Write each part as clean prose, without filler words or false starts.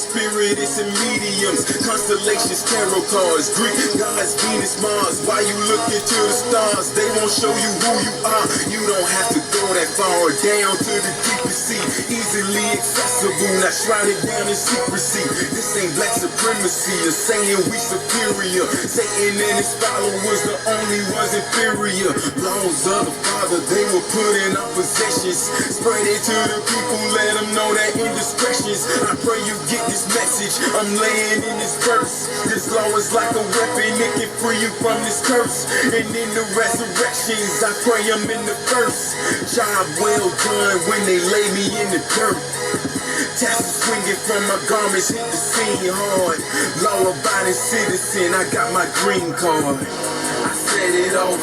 spirits and mediums, constellations, tarot cards, Greek gods, Venus, Mars. Why you looking to the stars? They won't show you who you are. You don't have to go that far down to the deepest sea. Easily accessible, not shrouded down in secrecy. This ain't black supremacy or saying we superior. Satan and his followers the only ones inferior. Laws of the Father, they were put in our possessions. Spread it to the people, let them know that indiscretions. I pray you get this message I'm laying in this verse. This law is like a weapon, it can free you from this curse. And in the resurrections, I pray I'm in the first. Job well done when they lay me in the dirt. Tassels swinging from my garments, hit the scene hard. Law-abiding citizen, I got my green card. I set it off,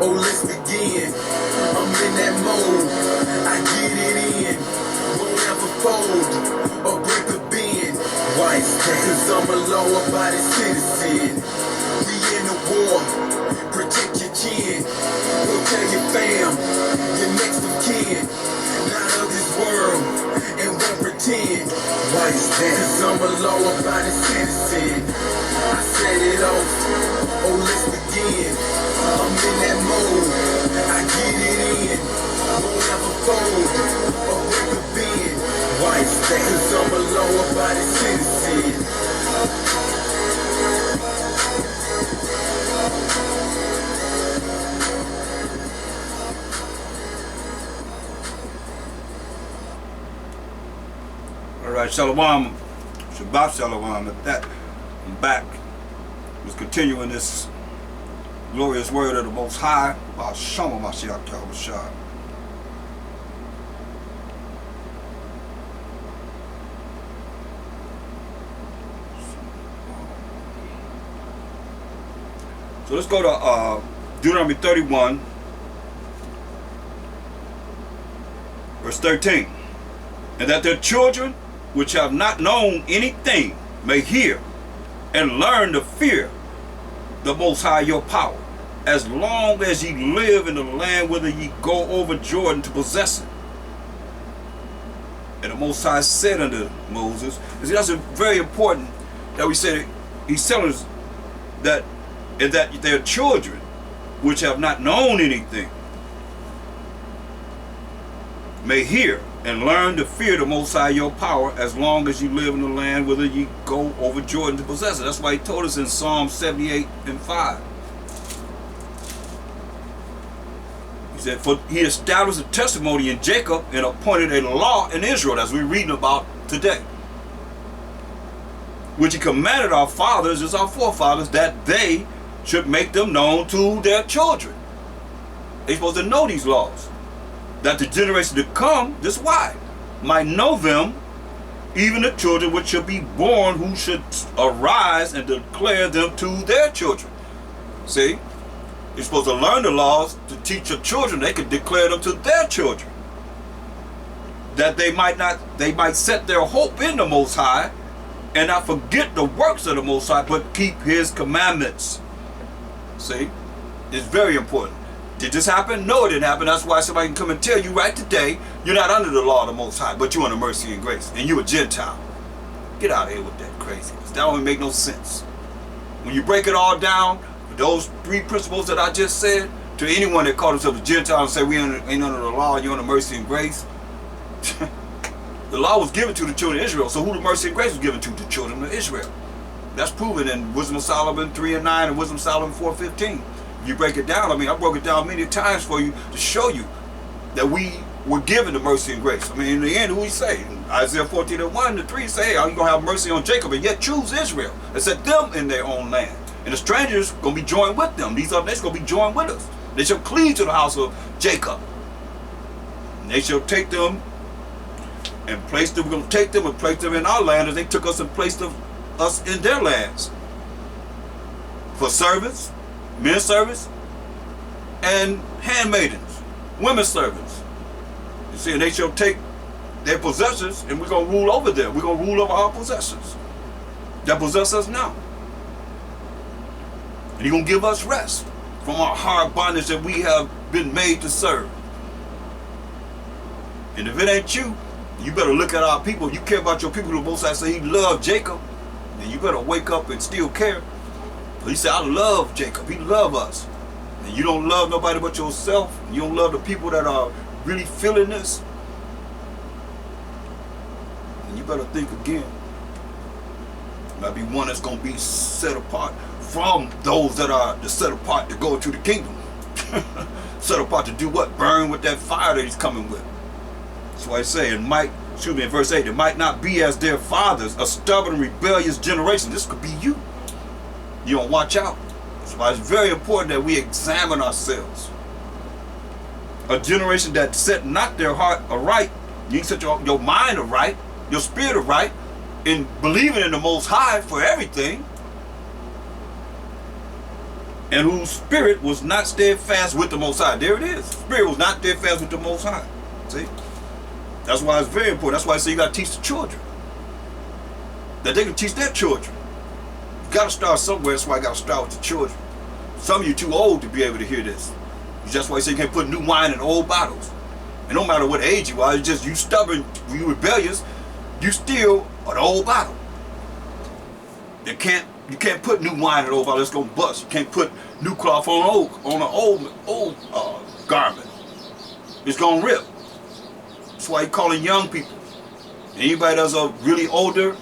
oh let's begin. I'm in that mode, I get it in. Won't ever fold or break a bend. Why is that? Cause I'm a law-abiding citizen. We in the war, protect your chin. Go tell your fam, your next of kin. Not of this world, and won't pretend. Why is that? Cause I'm a law-abiding citizen. I set it off, oh let's begin. I'm in that mode, I get it in. Won't ever fold or break a bend. Why is that? Cause I'm a law-abiding citizen. Alright, Shalom, Shabbat Shalom. At that, I'm back. Let's continuing this glorious word of the Most High by Shama Mashiach Yahushua. So let's go to Deuteronomy 31, verse 13. And that their children, which have not known anything, may hear and learn to fear the Most High your power, as long as ye live in the land whither ye go over Jordan to possess it. And the Most High said unto Moses, and see, that's very important that we say, he's telling us that, and that their children, which have not known anything, may hear and learn to fear the Most High your power, as long as you live in the land whither ye go over Jordan to possess it. That's why he told us in Psalm 78 and 5. He said, for he established a testimony in Jacob and appointed a law in Israel, as we're reading about today, which he commanded our fathers, as our forefathers, that they should make them known to their children. They're supposed to know these laws, that the generation to come, this why, might know them, even the children which should be born, who should arise and declare them to their children. See, you're supposed to learn the laws to teach your children. They could declare them to their children, that they might set their hope in the Most High and not forget the works of the Most High, but keep his commandments. See, it's very important. Did this happen? No, it didn't happen. That's why somebody can come and tell you right today, you're not under the law of the Most High, but you're under mercy and grace, and you're a Gentile. Get out of here with that craziness. That don't make no sense. When you break it all down, those three principles that I just said, to anyone that called themselves a Gentile and say we ain't under the law, you're under mercy and grace, the law was given to the children of Israel, so who the mercy and grace was given to? The children of Israel. That's proven in Wisdom of Solomon 3:9 and Wisdom of Solomon 4:15. You break it down, I mean, I broke it down many times for you to show you that we were given the mercy and grace. I mean, in the end, who he say? In Isaiah 14:1-3 say, hey, are you going to have mercy on Jacob and yet choose Israel and set them in their own land? And the strangers going to be joined with them. These other nations going to be joined with us. They shall cleave to the house of Jacob. And they shall take them and place them. We're going to take them and place them in our land as they took us and placed us in their lands. For servants, men servants, and handmaidens, women servants. You see, and they shall take their possessions, and we're going to rule over them. We're going to rule over our possessions that possess us now. And he's going to give us rest from our hard bondage that we have been made to serve. And if it ain't you, You better look at our people. You care about your people. The Most High say he loved Jacob. Then you better wake up and still care. So he said, I love Jacob. He loved us. And you don't love nobody but yourself. You don't love the people that are really feeling this. And you better think again. Might be one that's going to be set apart from those that are set apart to go into the kingdom. Set apart to do what? Burn with that fire that he's coming with. That's why I say in verse 8, it might not be as their fathers, a stubborn, rebellious generation. This could be you. You don't watch out. That's why it's very important that we examine ourselves. A generation that set not their heart aright. You can set your mind aright, your spirit aright, in believing in the Most High for everything, and whose spirit was not steadfast with the Most High. There it is. Spirit was not steadfast with the Most High. See? That's why it's very important. That's why I say you got to teach the children. That they can teach their children. You got to start somewhere. That's why I got to start with the children. Some of you too old to be able to hear this. That's why I say you can't put new wine in old bottles. And no matter what age you are, it's just you stubborn, you rebellious, you still an old bottle. You can't put new wine in an old bottle. It's gonna bust. You can't put new cloth on an old garment. It's gonna rip. That's why you're calling young people. Anybody that's really older,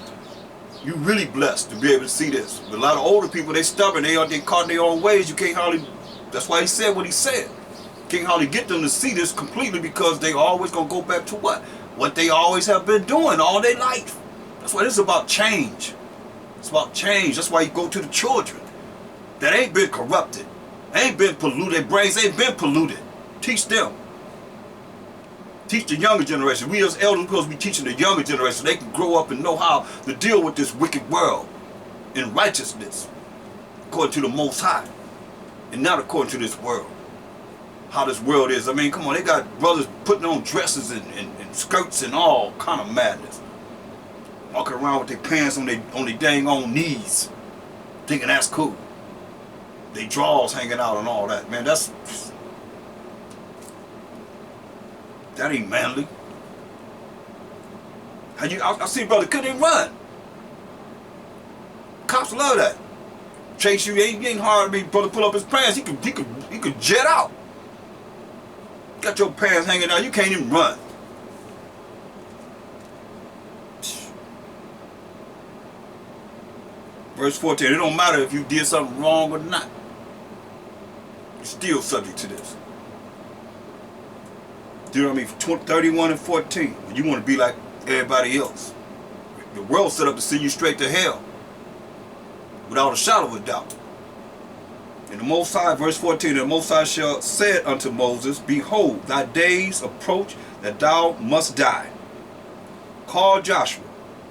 you really blessed to be able to see this. But a lot of older people, they stubborn. They caught in their own ways. You can't hardly. That's why he said what he said. You can't hardly get them to see this completely because they always gonna go back to what they always have been doing all their life. That's why this is about change. It's about change. That's why you go to the children that ain't been corrupted, ain't been polluted, their brains ain't been polluted. Teach them. Teach the younger generation. We as elders are supposed to be teaching the younger generation so they can grow up and know how to deal with this wicked world in righteousness, according to the Most High, and not according to this world. How this world is. I mean, come on, they got brothers putting on dresses and skirts and all kind of madness. Walking around with their pants on their dang on knees, thinking that's cool. They drawers hanging out and all that. Man, that ain't manly. I see brother couldn't even run. Cops love that. Chase you, ain't hard to be brother pull up his pants. He could jet out. Got your pants hanging out, you can't even run. Verse 14, it don't matter if you did something wrong or not. You're still subject to this. Deuteronomy 31 and 14. You want to be like everybody else. The world set up to send you straight to hell without a shadow of a doubt. And the Most High, verse 14, the Most High said unto Moses, behold, thy days approach that thou must die. Call Joshua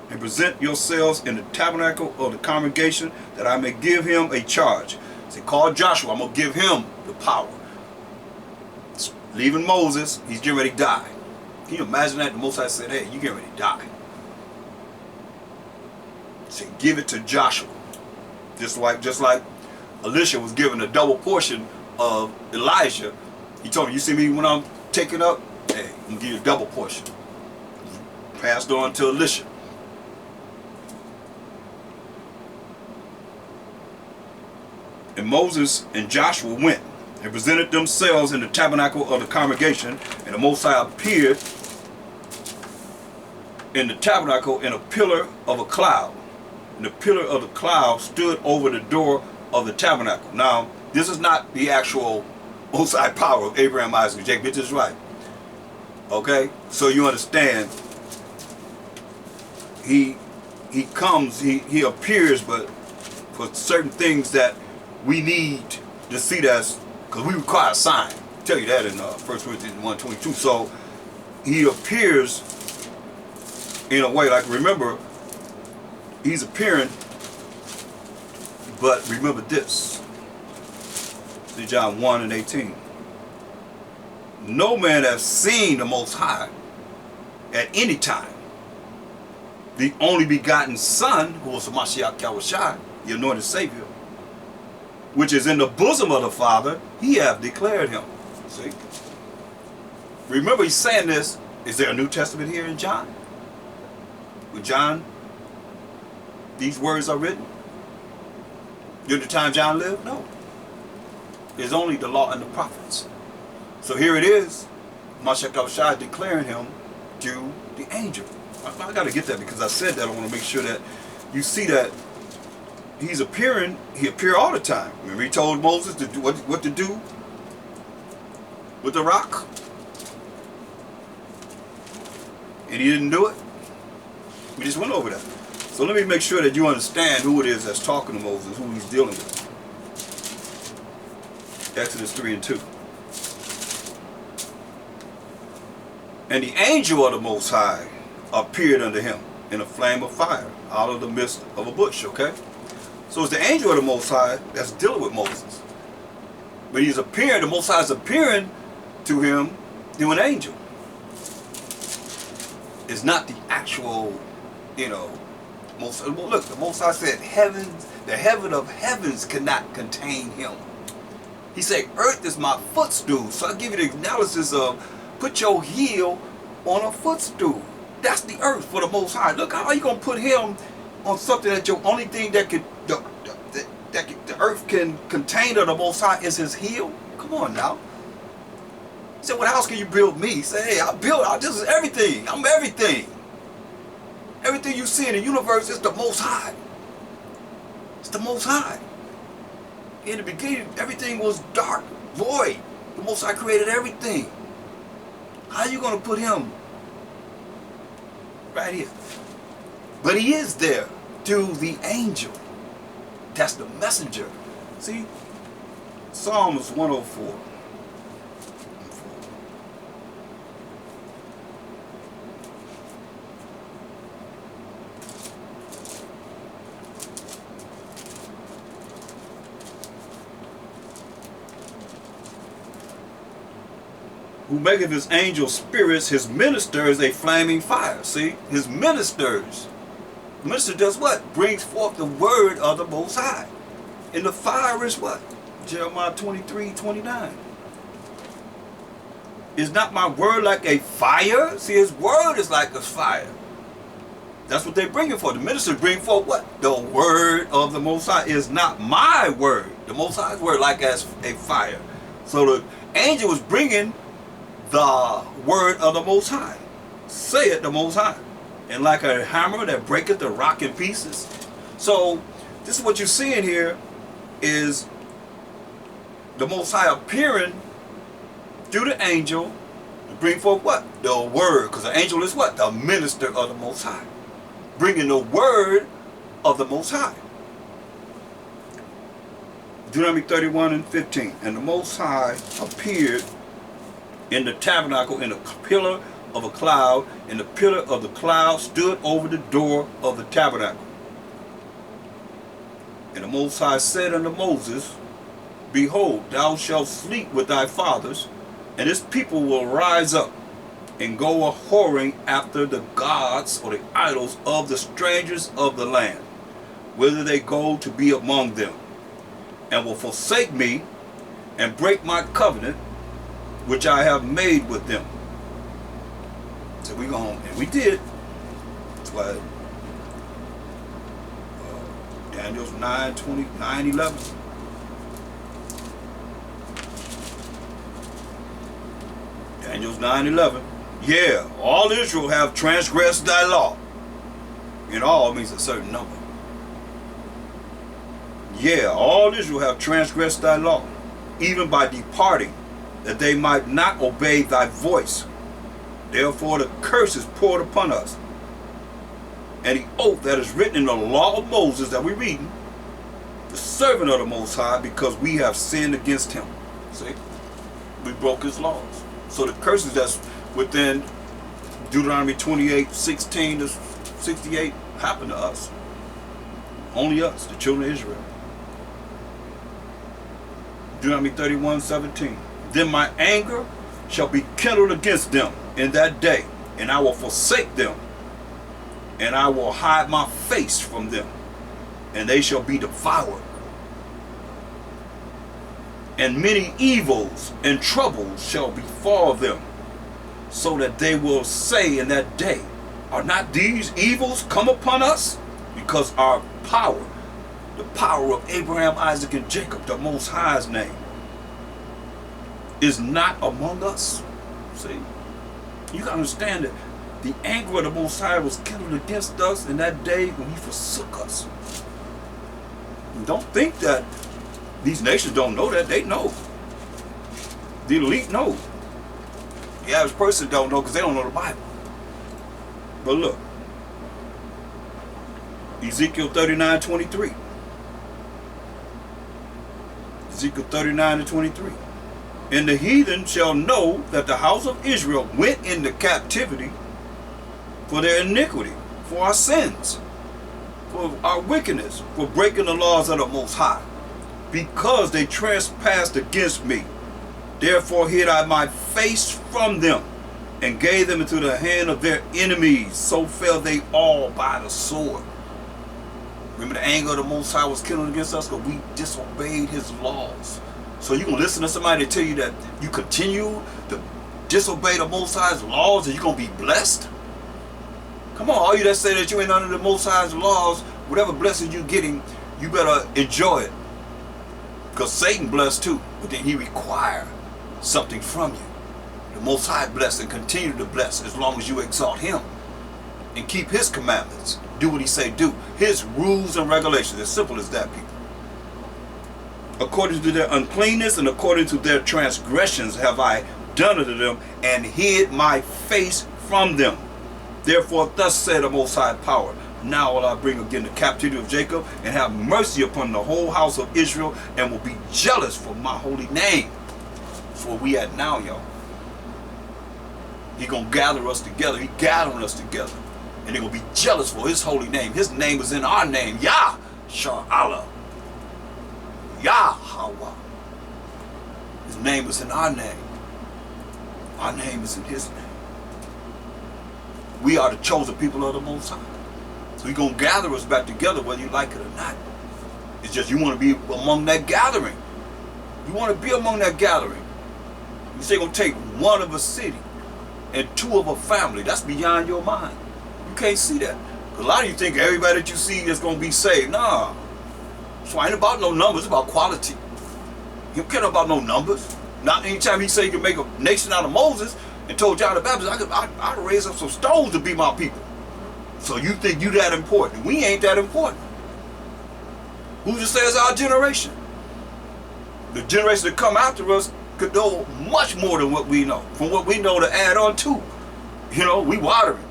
and present yourselves in the tabernacle of the congregation that I may give him a charge. Say, call Joshua, I'm going to give him the power. Leaving Moses, he's getting ready to die. Can you imagine that? The Most High said, hey, you're getting ready to die. Say, give it to Joshua. Just like Elisha was given a double portion of Elijah. He told him, you see me when I'm taking up? Hey, I'm going to give you a double portion. Passed on to Elisha. And Moses and Joshua went and presented themselves in the tabernacle of the congregation, and the Most High appeared in the tabernacle in a pillar of a cloud. And the pillar of the cloud stood over the door of the tabernacle. Now, this is not the actual Most High power of Abraham, Isaac, and Jacob. This is right. Okay? So you understand, he comes, he appears, but for certain things that we need to see that, because we require a sign. I'll tell you that in 1 Corinthians 1:22. So he appears in a way, like, remember, he's appearing, but remember this. See John 1 and 18. No man has seen the Most High at any time. The only begotten Son, who was the Mashiach Yahushua, the anointed Savior, which is in the bosom of the Father, he hath declared him. See? Remember, he's saying this Is there a New Testament here in John? With John, these words are written? During the time John lived? No. It's only the law and the prophets. So here it is, Mashak declaring him to the angel. I got to get that because I said that. I want to make sure that you see that he's appearing. He appeared all the time. Remember he told Moses to do what to do with the rock? And he didn't do it. We just went over that. So let me make sure that you understand who it is that's talking to Moses, who he's dealing with. Exodus 3 and 2. And the angel of the Most High appeared unto him in a flame of fire out of the midst of a bush, okay? So it's the angel of the Most High that's dealing with Moses. But he's appearing, the Most High is appearing to him through an angel. It's not the actual, Most, well, look, the Most High said the heaven of heavens cannot contain him. He said, earth is my footstool. So I give you the analysis of put your heel on a footstool. That's the earth for the Most High. Look, how are you going to put him on something that your only thing that the earth can contain of the Most High is his heel? Come on now. He said, what house can you build me? He said, hey, this is everything. I'm everything. Everything you see in the universe is the Most High. It's the Most High. In the beginning, everything was dark, void. The Most High created everything. How are you going to put him right here? But he is there through the angel. That's the messenger. See, Psalms 104. Who maketh his angel spirits, his ministers a flaming fire. See, his ministers. The minister does what? Brings forth the word of the Most High. And the fire is what? Jeremiah 23:29. Is not my word like a fire? See, his word is like a fire. That's what they're bringing forth. The ministers bring forth what? The word of the Most High is not my word. The Most High's word like as a fire. So the angel was bringing the word of the Most High. Saith the Most High. And like a hammer that breaketh the rock in pieces. So this is what you're seeing here is the Most High appearing through the angel to bring forth what? The word. Because the angel is what? The minister of the Most High. Bringing the word of the Most High. Deuteronomy 31 and 15. And the Most High appeared in the tabernacle in a pillar of a cloud, and the pillar of the cloud stood over the door of the tabernacle. And the Most High said unto Moses, behold, thou shalt sleep with thy fathers, and this people will rise up and go a-whoring after the gods or the idols of the strangers of the land, whither they go to be among them, and will forsake me and break my covenant which I have made with them. So we gone, and we did. That's why Daniel's 9:11. Daniel's 9:11. Yeah, all Israel have transgressed thy law. And all means a certain number. Yeah, all Israel have transgressed thy law, even by departing, that they might not obey thy voice. Therefore the curse is poured upon us. And the oath that is written in the law of Moses that we're reading, the servant of the Most High, because we have sinned against him. See? We broke his laws. So the curses that's within Deuteronomy 28:16 to 68 happened to us. Only us, the children of Israel. Deuteronomy 31:17. Then my anger shall be kindled against them in that day, and I will forsake them, and I will hide my face from them, and they shall be devoured. And many evils and troubles shall befall them, so that they will say in that day, are not these evils come upon us? Because our power, the power of Abraham, Isaac, and Jacob, the Most High's name, is not among us. See? You can understand that the anger of the Most High was kindled against us in that day when he forsook us. And don't think that these nations don't know that. They know. The elite know. The average person don't know because they don't know the Bible. But look, Ezekiel 39:23. Ezekiel 39:23. And the heathen shall know that the house of Israel went into captivity for their iniquity, for our sins, for our wickedness, for breaking the laws of the Most High, because they trespassed against me. Therefore hid I my face from them, and gave them into the hand of their enemies. So fell they all by the sword. Remember, the anger of the Most High was kindled against us because we disobeyed his laws. So you can listen to somebody tell you that you continue to disobey the Most High's laws and you're going to be blessed? Come on, all you that say that you ain't under the Most High's laws, whatever blessings you're getting, you better enjoy it. Because Satan blessed too, but then he requires something from you. The Most High bless and continue to bless as long as you exalt him and keep his commandments. Do what he say do. His rules and regulations. As simple as that, people. According to their uncleanness and according to their transgressions have I done unto them, and hid my face from them. Therefore thus said the Most High Power, now will I bring again the captivity of Jacob, and have mercy upon the whole house of Israel, and will be jealous for my holy name. That's where we at now, y'all. He gonna gather us together. He gathering us together. And they're gonna be jealous for his holy name. His name is in our name. Yah Sha'ala. Yahweh. His name is in our name. Our name is in his name. We are the chosen people of the Most High. So he's going to gather us back together whether you like it or not. It's just you want to be among that gathering. You want to be among that gathering. You say you're going to take one of a city and two of a family. That's beyond your mind. You can't see that. A lot of you think everybody that you see is going to be saved. Nah. So it ain't about no numbers, it's about quality. You don't care about no numbers. Not anytime he say he can make a nation out of Moses and told John the Baptist, I could raise up some stones to be my people. So you think you that important. We ain't that important. Who just says our generation? The generation that come after us could know much more than what we know. From what we know to add on to. You know, we watering.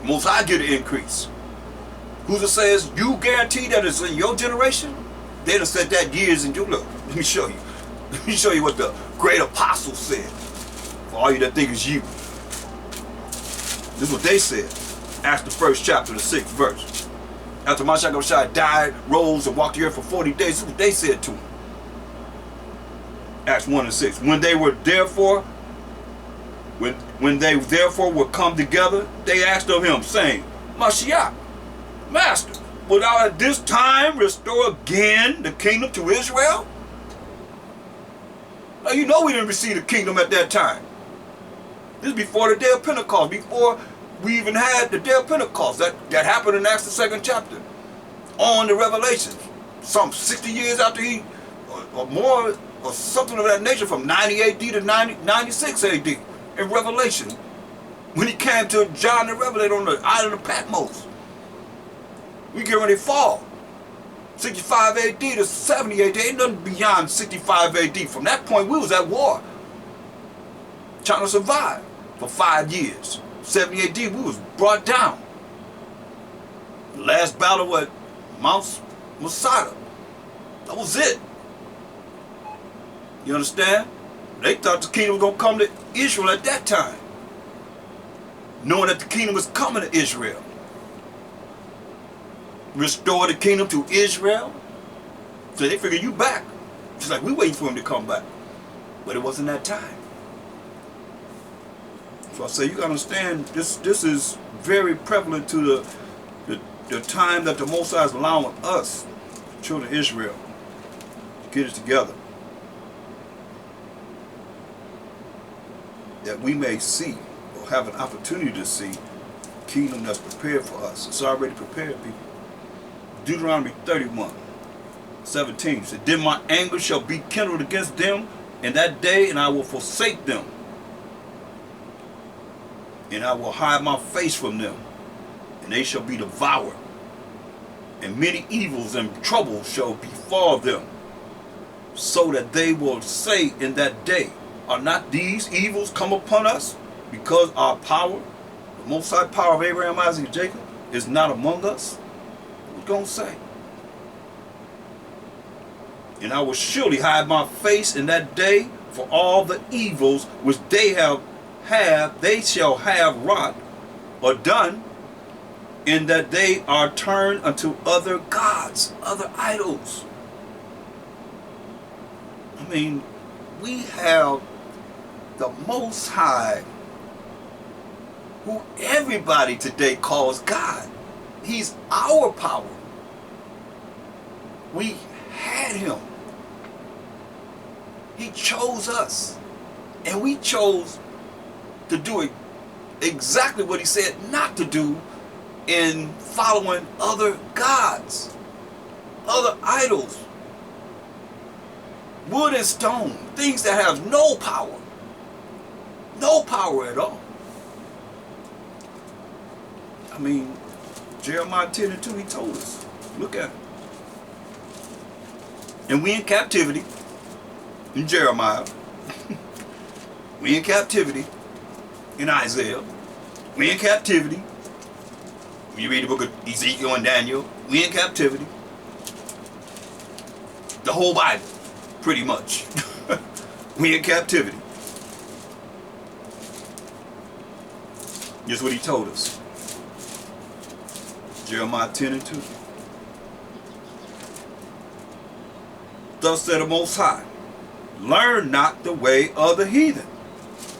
Most High get an increase. Who just says you guarantee that it's in your generation? They done said that years and look, let me show you. Let me show you what the great apostle said. For all you that think it's you. This is what they said. Acts the 1st chapter, the 6th verse. After Micah died, rose, and walked the earth for 40 days, this is what they said to him. Acts 1 and 6. When they therefore were come together, they asked of him, saying, Mashiach, Master, will thou at this time restore again the kingdom to Israel? Now you know we didn't receive the kingdom at that time. This is before the day of Pentecost, before we even had the day of Pentecost. That happened in Acts the 2nd chapter. On the Revelation. Some 60 years after he, or more, or something of that nature, from 90 AD to 96 AD in Revelation. When he came to John the Revelator on the island of Patmos. We get ready to fall. 65 AD to 70 AD, ain't nothing beyond 65 AD. From that point, we was at war. Trying to survive for 5 years. 70 AD, we was brought down. The last battle at Mount Masada. That was it. You understand? They thought the kingdom was going to come to Israel at that time. Knowing that the kingdom was coming to Israel. Restore the kingdom to Israel. So they figured you back. It's like we waiting for him to come back. But it wasn't that time. So I say you gotta understand this is very prevalent to the time that the Most High is allowing us, the children of Israel, to get it together. that we may see or have an opportunity to see the kingdom that's prepared for us. It's already prepared, people. Deuteronomy 31:17 said, then my anger shall be kindled against them in that day, and I will forsake them. And I will hide my face from them, and they shall be devoured. And many evils and troubles shall befall them, so that they will say in that day, are not these evils come upon us? Because our power, the most high power of Abraham, Isaac, and Jacob, is not among us? What's going to say? And I will surely hide my face in that day for all the evils which they shall have wrought or done, in that they are turned unto other gods, other idols. I mean, we have the Most High, who everybody today calls God. He's our power. We had him. He chose us. And we chose to do it exactly what he said not to do in following other gods, other idols, wood and stone, things that have no power at all. I mean, Jeremiah 10:2, he told us, look at it. And we in captivity, in Jeremiah, we in captivity, in Isaiah, we in captivity. When you read the book of Ezekiel and Daniel, we in captivity. The whole Bible, pretty much. We in captivity. Here's what he told us. Jeremiah 10:2. Thus said the Most High, learn not the way of the heathen.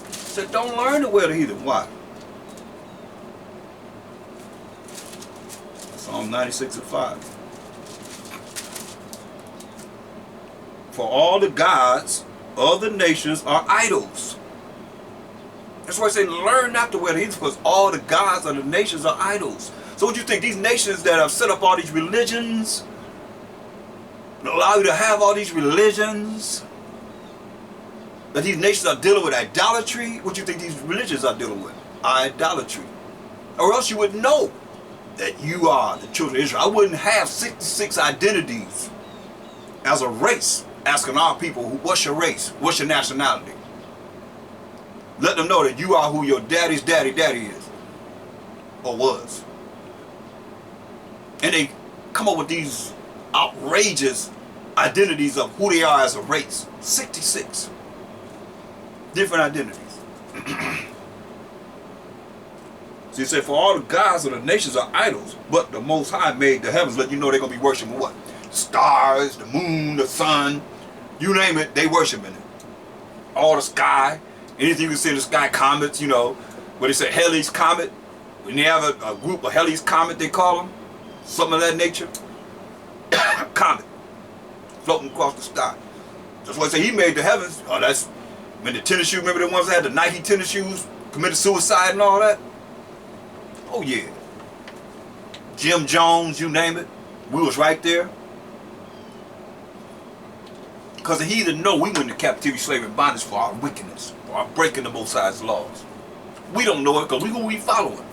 He said, don't learn the way of the heathen. Why? Psalm 96:5. For all the gods of the nations are idols. That's why I say learn not the way of the heathen, because all the gods of the nations are idols. So what do you think, these nations that have set up all these religions, allow you to have all these religions, that these nations are dealing with idolatry? What do you think these religions are dealing with? Idolatry. Or else you would know that you are the children of Israel. I wouldn't have 66 identities as a race, asking our people, what's your race? What's your nationality? Let them know that you are who your daddy's daddy is, or was. And they come up with these outrageous identities of who they are as a race. 66 different identities. So he said, for all the gods of the nations are idols, but the Most High made the heavens. Let you know they're going to be worshiping what? Stars, the moon, the sun, you name it, they worshiping it. All the sky, anything you can see in the sky, comets, you know, what they say, Halley's Comet. When they have a group of Halley's Comet, they call them, something of that nature. Comet, floating across the sky. That's why I say he made the heavens. Oh, that's when the tennis shoes, remember the ones that had the Nike tennis shoes, committed suicide and all that? Oh yeah. Jim Jones, you name it, we was right there. Because he didn't know we went into captivity, slavery, and bondage for our wickedness, for our breaking the Most High's laws. We don't know it because who we following?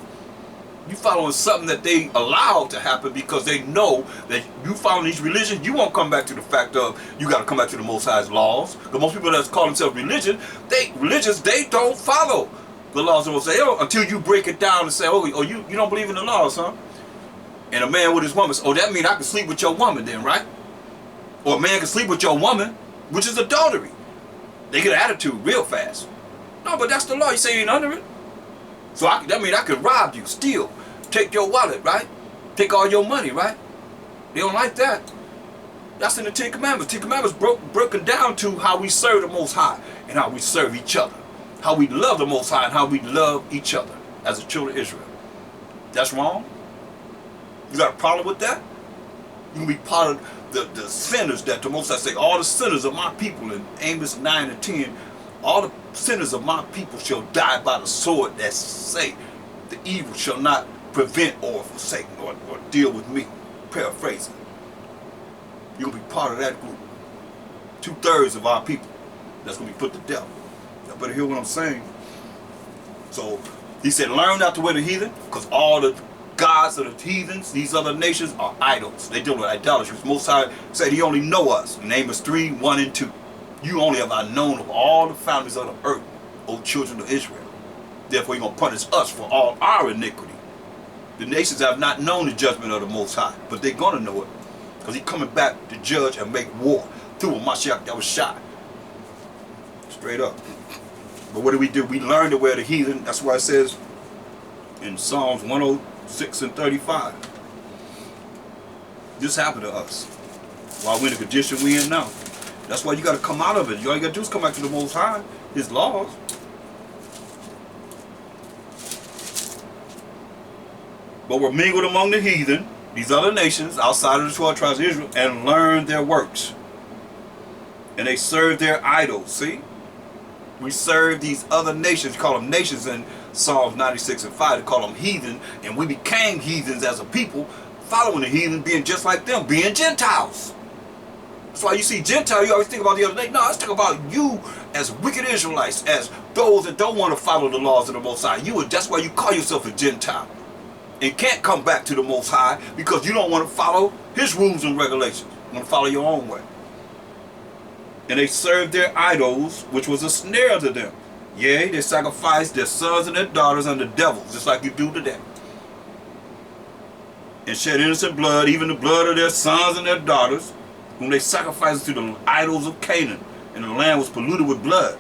You following something that they allowed to happen because they know that you following these religions, you won't come back to the fact of you got to come back to the Most High's laws. Because most people that call themselves religious, they don't follow the laws of the Most High until you break it down and say, oh you don't believe in the laws, huh? And a man with his woman, oh, that means I can sleep with your woman then, right? Or a man can sleep with your woman, which is adultery. They get an attitude real fast. No, but that's the law. You say you ain't under it. So that means I could rob you, steal, take your wallet, right? Take all your money, right? They don't like that. That's in the Ten Commandments. Ten Commandments broken down to how we serve the Most High and how we serve each other. How we love the Most High and how we love each other as the children of Israel. That's wrong? You got a problem with that? You can be part of the sinners that the Most High say, all the sinners of my people in Amos 9 and 10, all the sinners of my people shall die by the sword, that say, the evil shall not prevent or forsake or deal with me. Paraphrasing. You'll be part of that group. 2/3 of our people that's going to be put to death. Y'all better hear what I'm saying. So he said, learn not to wear the heathen, because all the gods of the heathens, these other nations, are idols. They deal with idolatry. Most High said he only know us. Amos 3, 1 and 2. You only have I known of all the families of the earth, O children of Israel. Therefore, he's going to punish us for all our iniquity. The nations have not known the judgment of the Most High, but they're going to know it, because he's coming back to judge and make war through a Mashiach that was shot. Straight up. But what do? We learn to wear the heathen. That's why it says in Psalms 106 and 35. This happened to us while we're in the condition we in now. That's why you got to come out of it. All you got to do is come back to the Most High, His laws. But we're mingled among the heathen, these other nations outside of the 12 tribes of Israel, and learn their works. And they serve their idols. See? We serve these other nations. You call them nations in Psalms 96 and 5. They call them heathen. And we became heathens as a people, following the heathen, being just like them, being Gentiles. That's why you see Gentile, you always think about the other day. No, let's talk about you as wicked Israelites, as those that don't want to follow the laws of the Most High. That's why you call yourself a Gentile. And can't come back to the Most High because you don't want to follow His rules and regulations. You want to follow your own way. And they served their idols, which was a snare to them. Yea, they sacrificed their sons and their daughters unto devils, just like you do today. And shed innocent blood, even the blood of their sons and their daughters, whom they sacrificed to the idols of Canaan. And the land was polluted with blood.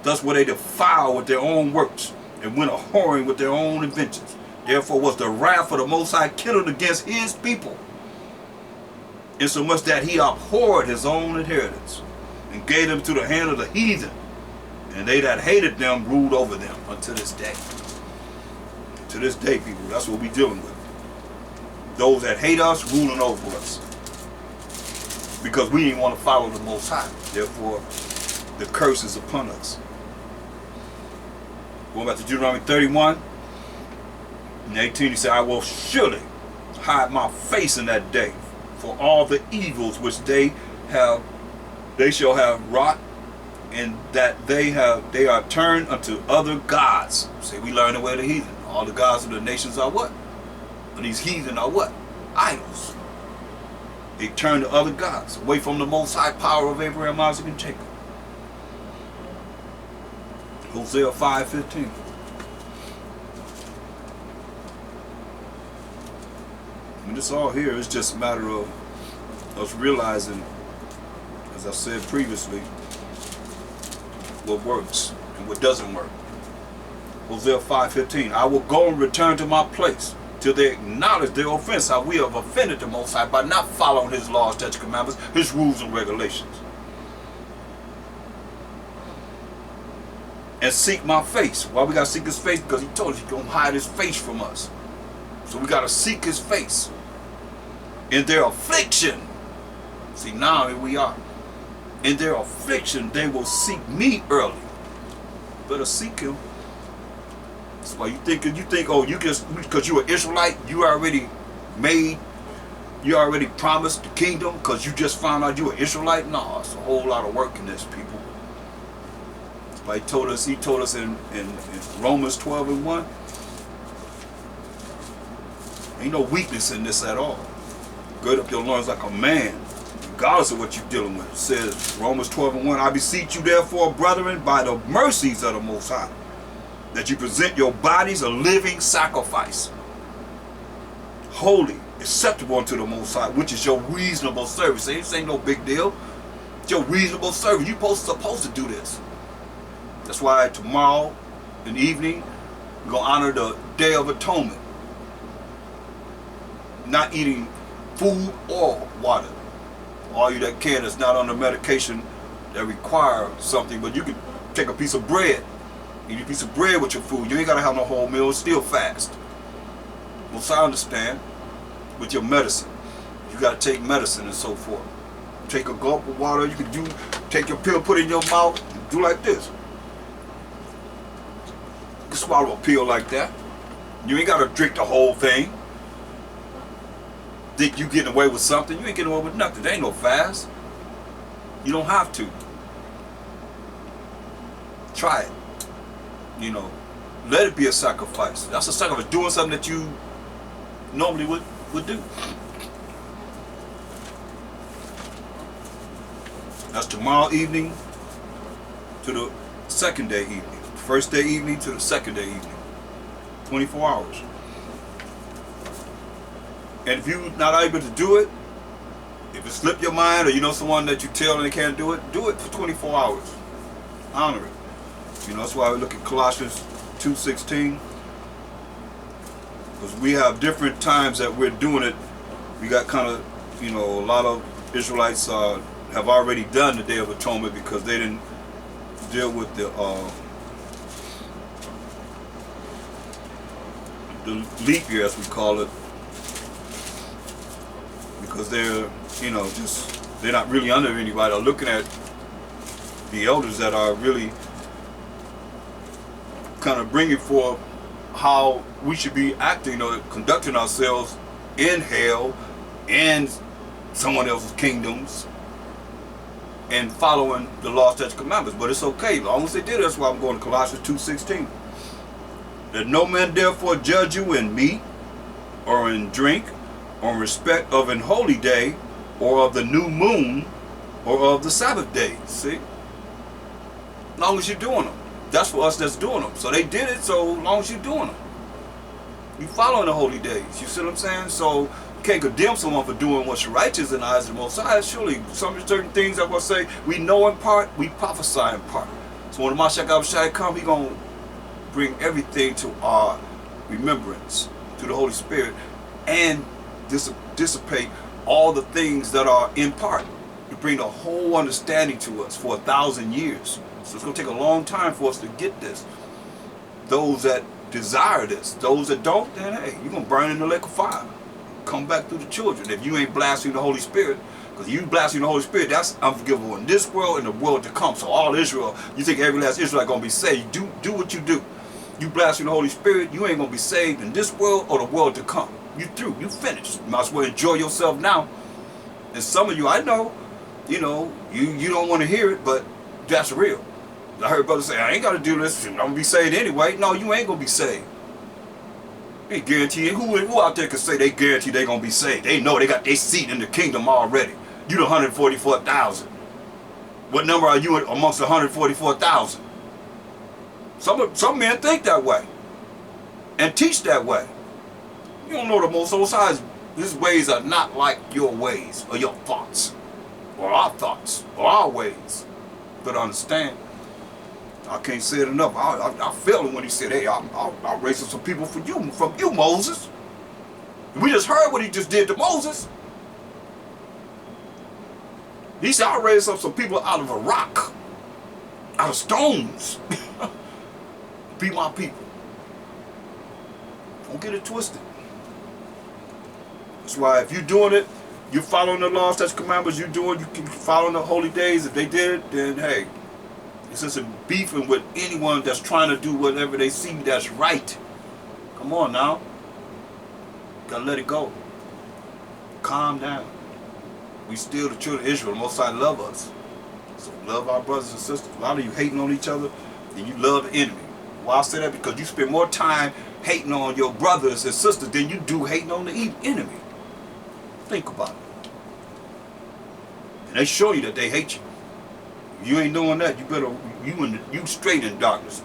Thus were they defiled with their own works, and went a-whoring with their own inventions. Therefore was the wrath of the Most High kindled against His people, insomuch that He abhorred His own inheritance, and gave them to the hand of the heathen, and they that hated them ruled over them unto this day. To this day, people, that's what we're dealing with. Those that hate us ruling over us, because we didn't want to follow the Most High. Therefore, the curse is upon us. Going back to Deuteronomy 31 and 18, he said, I will surely hide my face in that day for all the evils which they shall have wrought, and that they are turned unto other gods. See, we learn the way of the heathen. All the gods of the nations are what? And these heathen are what? Idols. They turn to other gods, away from the Most High power of Abraham, Isaac, and Jacob. Hosea 5:15. And this all here is just a matter of us realizing, as I said previously, what works and what doesn't work. Hosea 5:15. I will go and return to my place till they acknowledge their offense, how we have offended the Most High by not following His laws, statutes, commandments, His rules and regulations. And seek my face. Why we got to seek His face? Because He told us He's going to hide His face from us. So we got to seek His face. In their affliction. See, now here we are. In their affliction, they will seek me early. Better seek Him. That's why you think, oh, you just, because you're an Israelite, you already promised the kingdom because you just found out you're an Israelite. No, it's a whole lot of work in this, people. That's why He told us in Romans 12 and 1. Ain't no weakness in this at all. Gird up your loins like a man, regardless of what you're dealing with. It says, Romans 12 and 1, I beseech you therefore, brethren, by the mercies of the Most High, that you present your bodies a living sacrifice, holy, acceptable unto the Most High, which is your reasonable service. This ain't no big deal. It's your reasonable service. You're supposed to do this. That's why tomorrow in the evening, we're going to honor the Day of Atonement. Not eating food or water. All you that can that's not under medication that require something, but you can take a piece of bread. Eat a piece of bread with your food. You ain't got to have no whole meal. Still fast. Well, so I understand. With your medicine, you got to take medicine and so forth. Take a gulp of water. You can take your pill, put it in your mouth, and do like this. can swallow a pill like that. You ain't gotta drink the whole thing. Think you getting away with something? You ain't getting away with nothing. There ain't no fast. You don't have to. Try it. You know, let it be a sacrifice. That's a sacrifice. Doing something that you normally would do. That's tomorrow evening to the second day evening. First day evening to the second day evening. 24 hours. And if you're not able to do it, if it slipped your mind or you know someone that you tell and they can't do it for 24 hours. Honor it. You know, that's why we look at Colossians 2:16. Because we have different times that we're doing it. We got kind of, you know, a lot of Israelites have already done the Day of Atonement because they didn't deal with the leap year, as we call it, because they're, you know, just, they're not really under anybody. They're looking at the elders that are really kind of bringing forth how we should be acting or conducting ourselves in hell and someone else's kingdoms and following the law, statutes, commandments. But it's okay, as long as they did. That's why I'm going to Colossians 2:16. That no man therefore judge you in meat or in drink or in respect of an holy day or of the new moon or of the Sabbath days. See? As long as you're doing them. That's for us that's doing them. So they did it, so long as you're doing them. You following the holy days. You see what I'm saying? So you can't condemn someone for doing what's righteous in the eyes of the Most High. Surely some certain things I'm going to say, we know in part, we prophesy in part. So when the Mashiach come, He going to bring everything to our remembrance, to the Holy Spirit, and dissipate all the things that are in part, to bring the whole understanding to us for 1,000 years. So it's going to take a long time for us to get this. Those that desire this, those that don't, then hey, you're going to burn in the lake of fire. Come back through the children. If you ain't blaspheming the Holy Spirit, because you blaspheme the Holy Spirit, that's unforgivable in this world and the world to come. So all Israel, you think every last Israelite going to be saved. Do what you do. You blaspheme the Holy Spirit, you ain't going to be saved in this world or the world to come. You through. You finished. You might as well enjoy yourself now. And some of you, I know, you know, you don't want to hear it, but that's real. I heard brothers say, I ain't got to do this. I'm going to be saved anyway. No, you ain't going to be saved. They guarantee it. Who out there can say they guarantee they going to be saved? They know they got their seat in the kingdom already. You the 144,000. What number are you amongst the 144,000? Some men think that way and teach that way. You don't know the Most High's. His ways are not like your ways or your thoughts or our ways. But understand, I can't say it enough. I felt it when he said, hey, I'll raise up some people from you, Moses. We just heard what he just did to Moses. He said, I'll raise up some people out of a rock, out of stones. Be my people. Don't get it twisted. That's why if you're doing it, you're following the laws, statutes, commandments, you can follow the holy days. If they did it, then hey, it's just a beefing with anyone that's trying to do whatever they see that's right. Come on now. Gotta let it go. Calm down. We still the children of Israel. The Most High love us. So love our brothers and sisters. A lot of you hating on each other, and you love the enemy. Why I say that? Because you spend more time hating on your brothers and sisters than you do hating on the enemy. Think about it. And they show you that they hate you. If you ain't doing that, you better, you straight in darkness.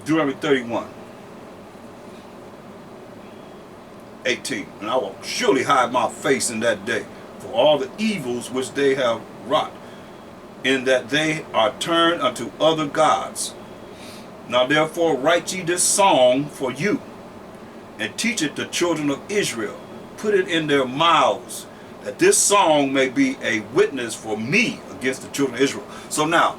Deuteronomy 31:18. And I will surely hide my face in that day for all the evils which they have wrought, in that they are turned unto other gods. Now therefore write ye this song for you, and teach it the children of Israel. Put it in their mouths, that this song may be a witness for me against the children of Israel. So now,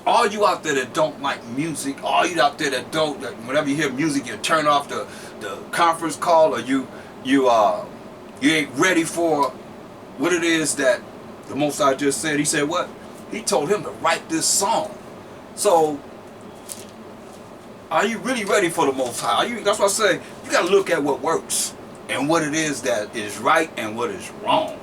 all you out there that don't like music, all you out there that don't, that whenever you hear music, you turn off the conference call, or you ain't ready for what it is that the Most High just said. He said what? He told him to write this song. So Are you really ready for the Most High? That's why I say you got to look at what works and what it is that is right and what is wrong.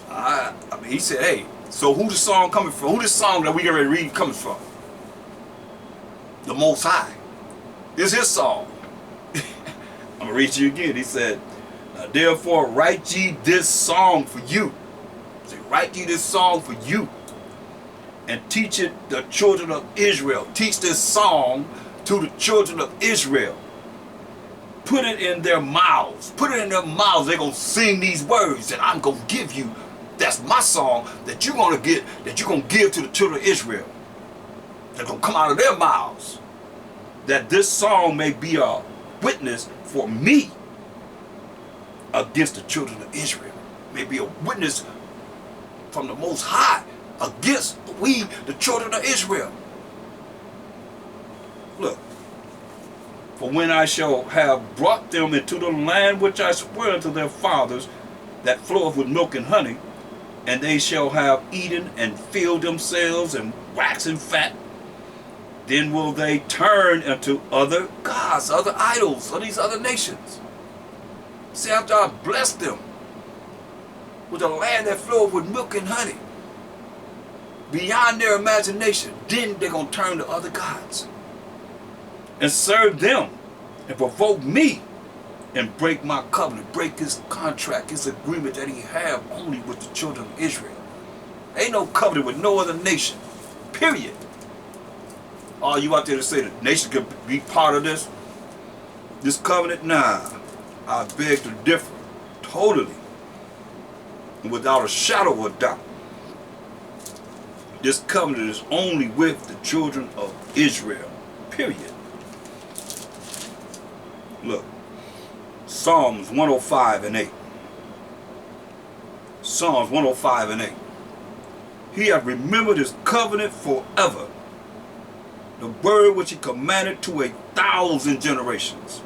I mean, he said, hey, so who the song coming from? Who this song that we get ready to read coming from? The Most High. This is his song. I'm going to read you again. He said, therefore write ye this song for you. Say, write ye this song for you. And teach it the children of Israel. Teach this song to the children of Israel. Put it in their mouths. Put it in their mouths. They're going to sing these words. And I'm going to give you. That's my song that you're going to get. That you're going to give to the children of Israel. They're going to come out of their mouths. That this song may be a witness for me against the children of Israel. May be a witness from the Most High against we, the children of Israel. Look, for when I shall have brought them into the land which I swear unto their fathers, that floweth with milk and honey, and they shall have eaten and filled themselves and waxen fat, then will they turn unto other gods, other idols of these other nations. See, after I blessed them with a land that floweth with milk and honey, beyond their imagination, then they're going to turn to other gods and serve them and provoke me and break my covenant, break his contract, his agreement that he had only with the children of Israel. Ain't no covenant with no other nation, period. All you out there to say the nation could be part of this covenant? Nah, I beg to differ, totally, and without a shadow of a doubt. This covenant is only with the children of Israel, period. Look, Psalms 105 and 8. Psalms 105 and 8. He hath remembered his covenant forever, the word which he commanded to 1,000 generations,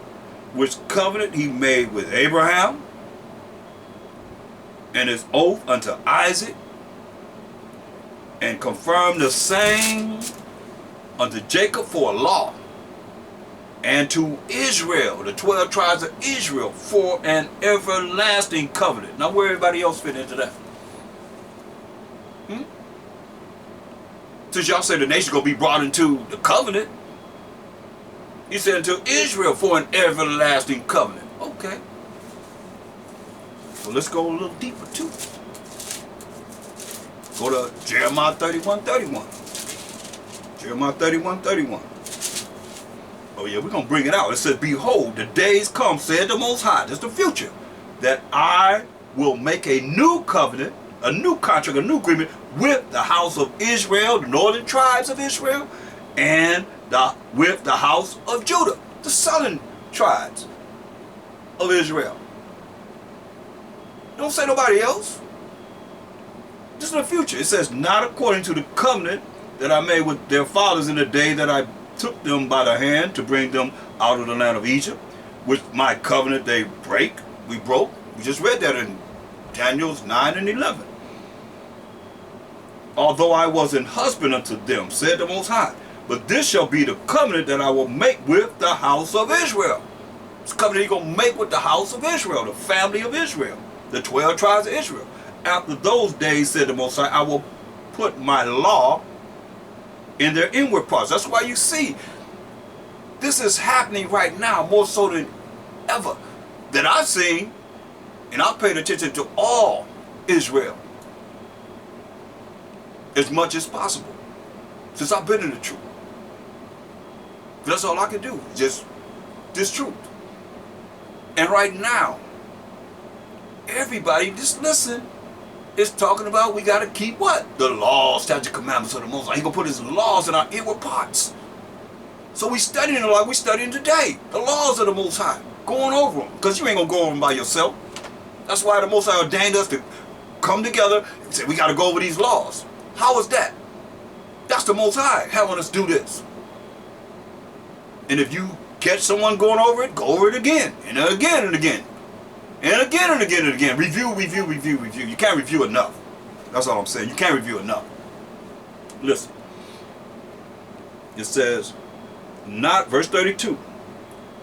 which covenant he made with Abraham, and his oath unto Isaac, and confirmed the same unto Jacob for a law, and to Israel, the 12 tribes of Israel, for an everlasting covenant. Now where everybody else fit into that? Since y'all say the nation going to be brought into the covenant, he said unto Israel for an everlasting covenant. Okay. Well, let's go a little deeper too. Go to Jeremiah 31:31. Jeremiah 31:31. Oh yeah, we're going to bring it out. It says, behold, the days come, said the Most High, that's the future, that I will make a new covenant, a new contract, a new agreement with the house of Israel, the northern tribes of Israel, and with the house of Judah, the southern tribes of Israel. Don't say nobody else. This is the future. It says, not according to the covenant that I made with their fathers in the day that I took them by the hand to bring them out of the land of Egypt, which my covenant they we broke. We just read that in Daniel 9 and 11. Although I was an husband unto them, said the Most High, but this shall be the covenant that I will make with the house of Israel. This covenant he's going to make with the house of Israel, the family of Israel, the 12 tribes of Israel. After those days, said the Most High, I will put my law in their inward parts. That's why you see this is happening right now more so than ever that I've seen, and I've paid attention to all Israel as much as possible since I've been in the truth. That's all I can do, just this truth. And right now, everybody, just listen, is talking about we got to keep what? The laws, statute, commandments of the Most High. He's going to put his laws in our inward parts. So we studying it like we studying today. The laws of the Most High. Going over them. Because you ain't going to go over them by yourself. That's why the Most High ordained us to come together and say we got to go over these laws. How is that? That's the Most High having us do this. And if you catch someone going over it, go over it again. And again and again. And again and again and again. Review, review, review, review. You can't review enough. That's all I'm saying. You can't review enough. Listen. It says, not, verse 32,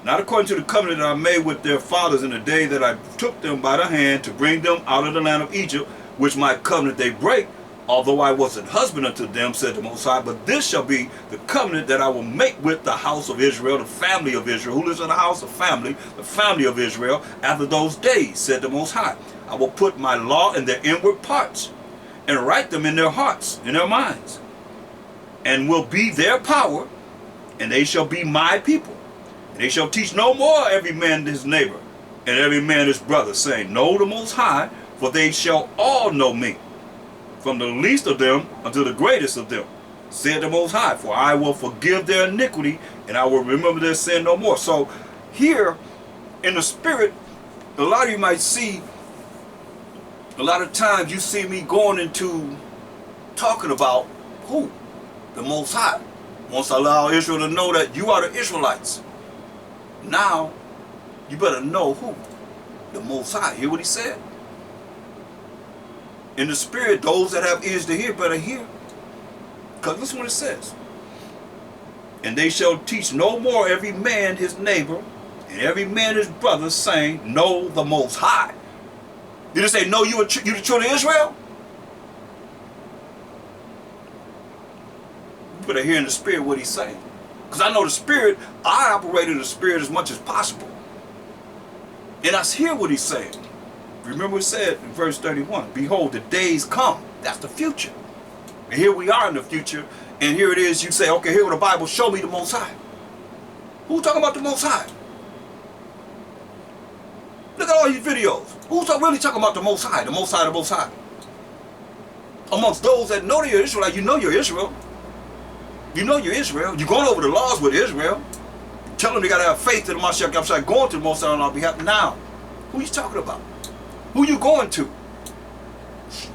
not according to the covenant that I made with their fathers in the day that I took them by the hand to bring them out of the land of Egypt, which my covenant they break, although I was an husband unto them, said the Most High. But this shall be the covenant that I will make with the house of Israel, the family of Israel. Who lives in the house? The family of Israel, after those days, said the Most High. I will put my law in their inward parts, and write them in their hearts, in their minds, and will be their power, and they shall be my people. And they shall teach no more every man his neighbor, and every man his brother, saying, Know the Most High, for they shall all know me, from the least of them unto the greatest of them, said the Most High. For I will forgive their iniquity, and I will remember their sin no more. So here, in the spirit, a lot of you might see, a lot of times you see me going into talking about who? The Most High. Once I allow Israel to know that you are the Israelites, now you better know who? The Most High. Hear what he said? In the spirit, those that have ears to hear better hear. Because listen what it says. And they shall teach no more every man his neighbor, and every man his brother, saying, Know the Most High. Did it say, know you the children of Israel? You better hear in the spirit what he's saying. Because I know the spirit, I operate in the spirit as much as possible. And I hear what he's saying. Remember it said in verse 31, Behold, the days come. That's the future. And here we are in the future. And here it is, you say, okay, here with the Bible, show me the Most High. Who's talking about the Most High? Look at all these videos. Who's really talking about the Most High? The Most High, the Most High. Amongst those that know you're Israelite, you know you're Israel. You know you're Israel. You're going over the laws with Israel. Tell them they got to have faith in the Mashiach Yahshua, going to the Most High on our behalf. Now, who you talking about? Who you going to?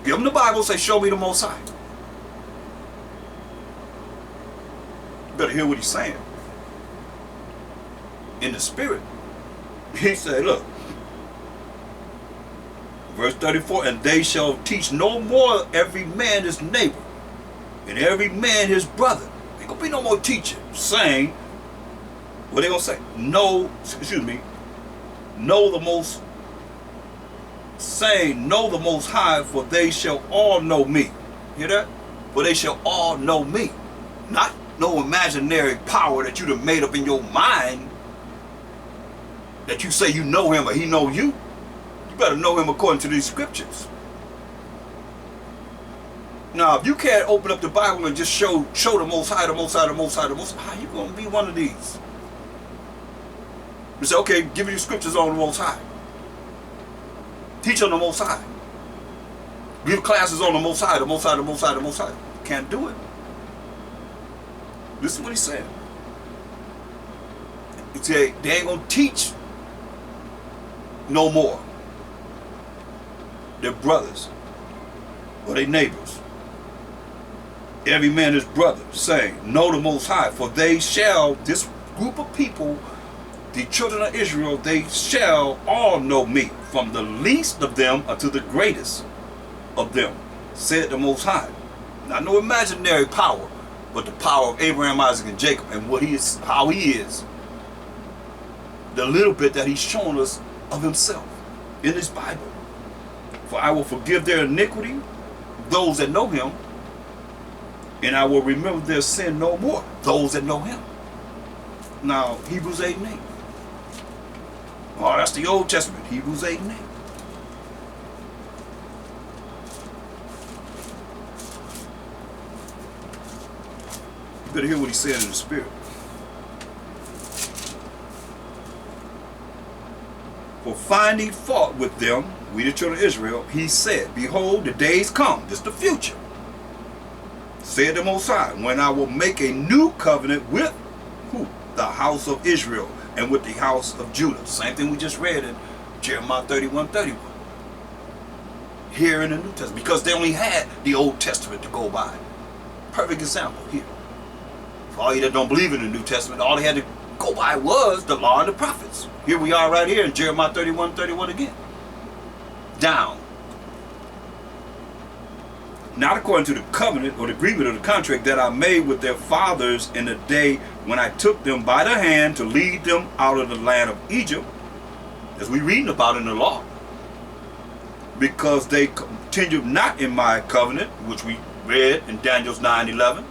Give them the Bible, say, show me the Most High. You better hear what he's saying. In the spirit. He said, look. Verse 34, and they shall teach no more every man his neighbor, and every man his brother. Ain't gonna be no more teaching, saying, what they gonna say? Know the Most, saying, Know the Most High, for they shall all know me. Hear that? For they shall all know me. Not no imaginary power that you done made up in your mind, that you say you know him or he know you. You better know him according to these scriptures. Now, if you can't open up the Bible and just show the Most High, the Most High, the Most High, the Most High, how you going to be one of these? You say, okay, give me the scriptures on the Most High. Teach on the Most High. Give classes on the Most High, the Most High, the Most High, the Most High. Can't do it. Listen to what he said. He said, they ain't going to teach no more their brothers or their neighbors, every man his brother, saying, Know the Most High, for they shall, this group of people, the children of Israel, they shall all know me, from the least of them unto the greatest of them, said the Most High. Not no imaginary power, but the power of Abraham, Isaac, and Jacob, and what he is, how he is. The little bit that he's shown us of himself in this Bible. For I will forgive their iniquity, those that know him, and I will remember their sin no more, those that know him. Now, Hebrews 8 and 8. Oh, that's the Old Testament, Hebrews 8 and 8. You better hear what he's saying in the spirit. For finding fault with them, we the children of Israel, he said, Behold, the days come, this is the future, said the Most High, when I will make a new covenant with who? The house of Israel and with the house of Judah. Same thing we just read in Jeremiah 31:31. Here in the New Testament, because they only had the Old Testament to go by. Perfect example here. For all you that don't believe in the New Testament, all they had to go by was the law and the prophets. Here we are right here in Jeremiah 31:31 again. Down. Not according to the covenant or the agreement or the contract that I made with their fathers in the day when I took them by the hand to lead them out of the land of Egypt, as we reading about in the law, because they continued not in my covenant, which we read in Daniel's 9:11.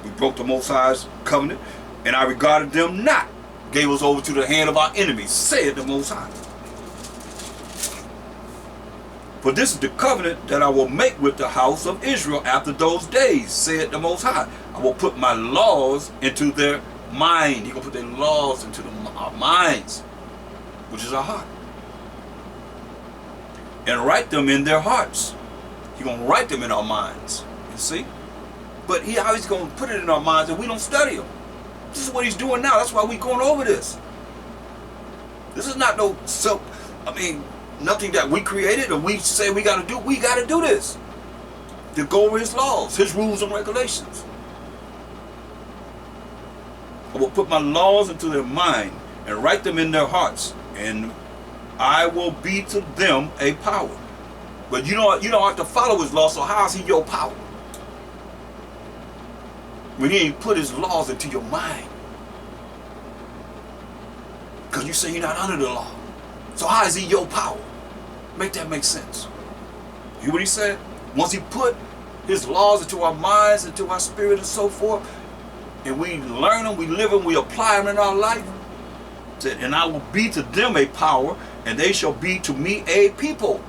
We broke the Most High's covenant, and I regarded them not, gave us over to the hand of our enemies, said the Most High. For this is the covenant that I will make with the house of Israel after those days, said the Most High. I will put my laws into their mind. He's going to put their laws into our minds, which is our heart, and write them in their hearts. He's going to write them in our minds, you see? But how he's going to put it in our minds, and we don't study them. This is what he's doing now. That's why we're going over this. This is not no nothing that we created or we say we got to do. We got to do this to go over his laws, his rules and regulations. I will put my laws into their mind and write them in their hearts, and I will be to them a power. But you don't have to follow his law, so how is he your power? When he ain't put his laws into your mind. Because you say you're not under the law. So how is he your power? Make that make sense. You hear what he said? Once he put his laws into our minds, into our spirit and so forth, and we learn them, we live them, we apply them in our life, said, and I will be to them a power, and they shall be to me a people.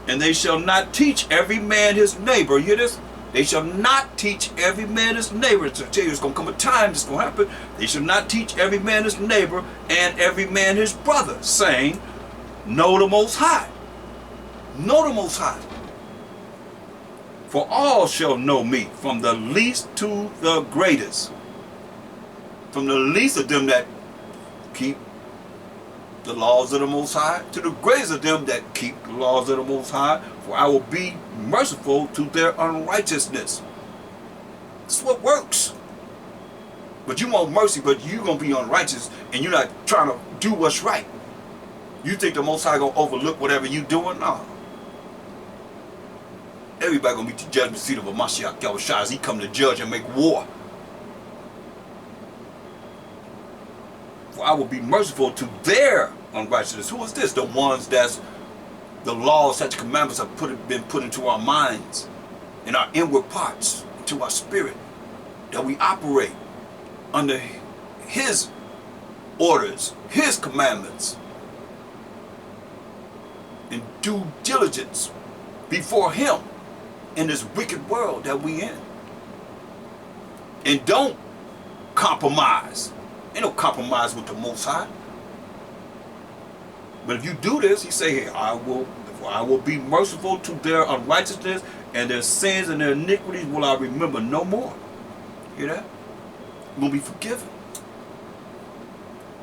And they shall not teach every man his neighbor. You hear this? They shall not teach every man his neighbor. To tell you, it's going to come a time it's going to happen. They shall not teach every man his neighbor and every man his brother, saying, know the Most High. Know the Most High. For all shall know me, from the least to the greatest. From the least of them that keep the laws of the Most High, to the greatest of them that keep the laws of the Most High, for I will be merciful to their unrighteousness. That's what works. But you want mercy, but you're going to be unrighteous, and you're not trying to do what's right. You think the Most High going to overlook whatever you're doing? No. Everybody going to be the judgment seat of a Mashiach Yahushua as he come to judge and make war. For I will be merciful to their unrighteousness. Who is this? The ones that's the laws, such commandments have been put into our minds, in our inward parts, into our spirit, that we operate under his orders, his commandments, in due diligence before him in this wicked world that we in. And don't compromise. Ain't no compromise with the Most High. But if you do this, he say, hey, I will be merciful to their unrighteousness, and their sins and their iniquities will I remember no more. Hear that? Will be forgiven.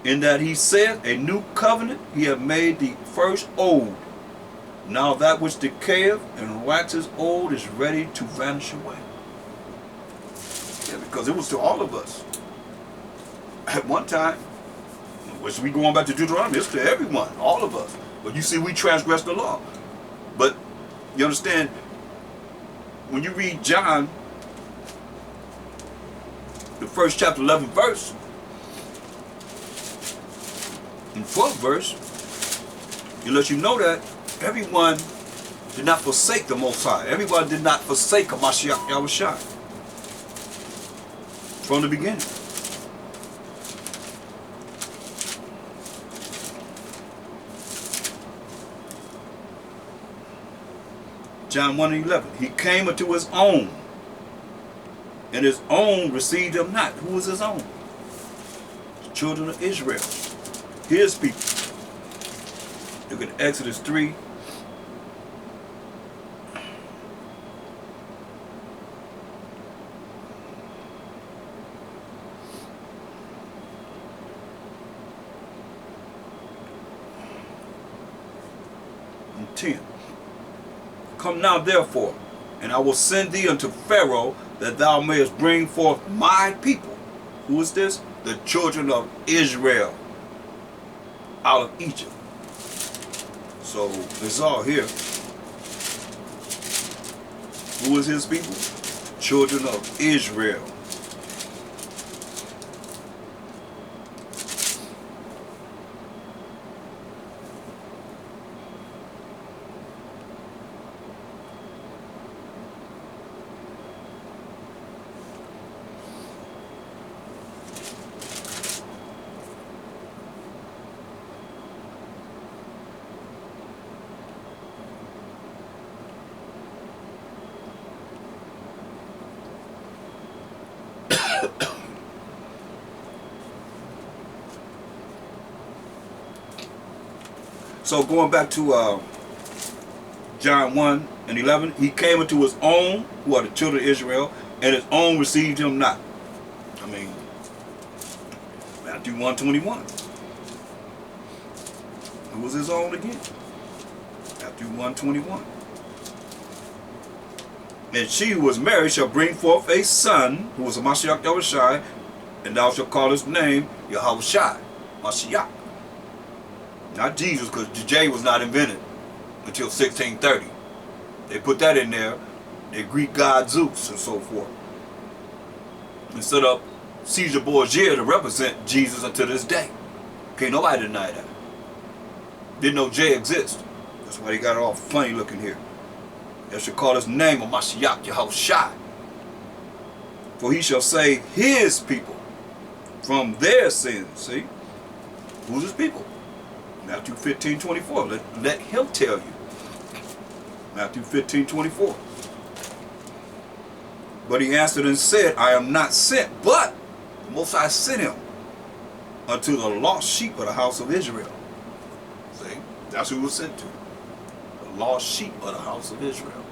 In that he said, a new covenant he had made the first old. Now that which decayeth and waxes old is ready to vanish away. Yeah, because it was to all of us. At one time, which we going back to Deuteronomy, it's to everyone, all of us. But you see, we transgressed the law. But you understand, when you read John, the first chapter, 11th verse, in 12th verse, it lets you know that everyone did not forsake the Most High. Everyone did not forsake Mashiach Yahushua from the beginning. John 1:11. He came unto his own, and his own received him not. Who was his own? The children of Israel, his people. Look at Exodus 3. And 10. Come now therefore, and I will send thee unto Pharaoh, that thou mayest bring forth my people. Who is this? The children of Israel out of Egypt. So it's all here. Who is his people? Children of Israel. So going back to John 1 and 11, he came into his own, who are the children of Israel, and his own received him not. I mean, Matthew 1:21. Who was his own again? Matthew 1:21. And she who was married shall bring forth a son, who was a Mashiach Yahushai, and thou shalt call his name Yahushai, Mashiach. Not Jesus, because the J was not invented until 1630. They put that in there. They Greek god Zeus and so forth. And set up Caesar Borgia to represent Jesus until this day. Can't nobody deny that. Didn't know J exist. That's why they got it all funny looking here. They should call his name of Mashiach Yahushai. For he shall save his people from their sins. See? Who's his people? Matthew 15:24. Let him tell you. Matthew 15:24. But he answered and said, I am not sent, but the Most High sent him unto the lost sheep of the house of Israel. See? That's who he was sent to. The lost sheep of the house of Israel.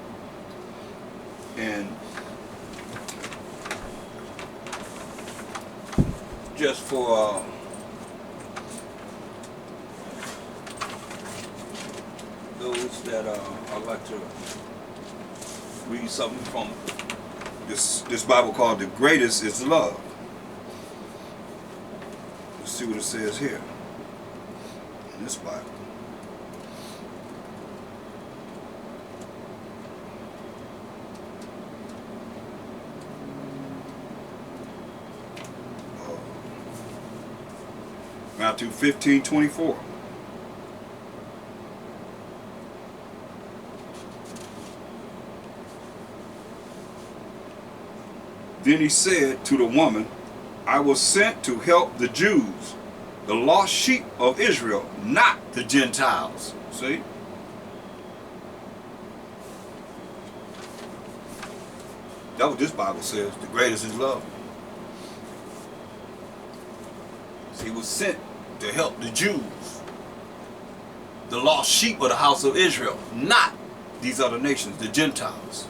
And just for those that I'd like to read something from this Bible called The Greatest is Love. Let's see what it says here in this Bible. Matthew 15:24. Then he said to the woman, I was sent to help the Jews, the lost sheep of Israel, not the Gentiles. See? That's what this Bible says. The greatest is love. He was sent to help the Jews, the lost sheep of the house of Israel, not these other nations, the Gentiles.